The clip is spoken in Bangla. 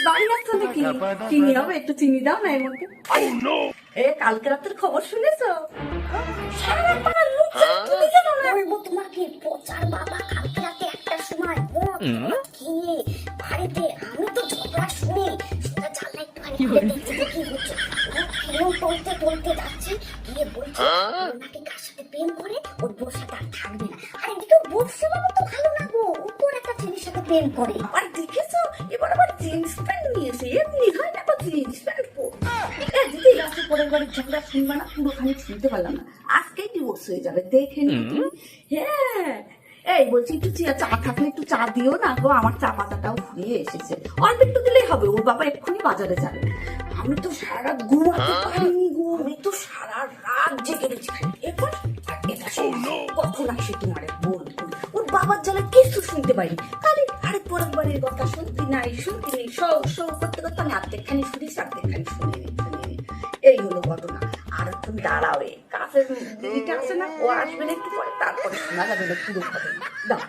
জ্বরই আসছে নাকি? চিনি হবে, একটু চিনি দাও না এর মধ্যে। এ কালকে রাতের খবর শুনেছো? সারা পাড়ার লোক তুমি জানো না? বলবো তোমাকে, পচার বাবা কালকে রাতে 1টার সময় মদ খেয়ে বাড়িতে, আমি তো ঝগড়া শুনে সোজা জানলা একটুখানি খুলে দেখছি যে কি হচ্ছে। ও টলতে টলতে যাচ্ছে, গিয়ে বলছে ওনাকে কার সাথে প্রেম করে, ওর বউর সাথে আর থাকবে না। আর এদিকে বলছে বাবা তো ভালো না গো, উপর একটা ছেলের সাথে প্রেম করে। আর দেখেছো এবার আবার জিন্স প্যান্ট নিয়েছে, এমনি হয় না, জিন্স প্যান্ট দিদি গাছে পরের বাড়ির ঝগড়া শুনবে না, পুরোখানি শুনতে পারলাম না, আজকেই ডিভোর্স হয়ে যাবে দেখে নি তুমি। হ্যাঁ এই বলছি একটু চা থাকলে একটু চা দিও না গো, আমার চা পাতাটাও ফুরিয়ে এসেছে, অল্প একটু দিলেই হবে, ওর বাবা এক্ষুনি বাজারে যাবে। আমি তো সারা রাত ঘুমাতে পারিনি গো, আমি তো সারা রাত জেগে রয়েছি, এবার কখন আসে তোমার বলবো, ওর বাবার জ্বালা কিছু শুনতে পাইনি, খালি আরেক পরের বাড়ির কথা শুনতে নাই শো করতে করতে আমি আর্ধেকখানি শুনিস আর্ধেকখানি শুনিনি। এই হলো ঘটনা। আর তুমি দাঁড়াও, কাছের দিদিটা আছে না, ও আসবে না একটু পরে, তারপরে শোনা যাবে না পুরো ঘটনা। দাও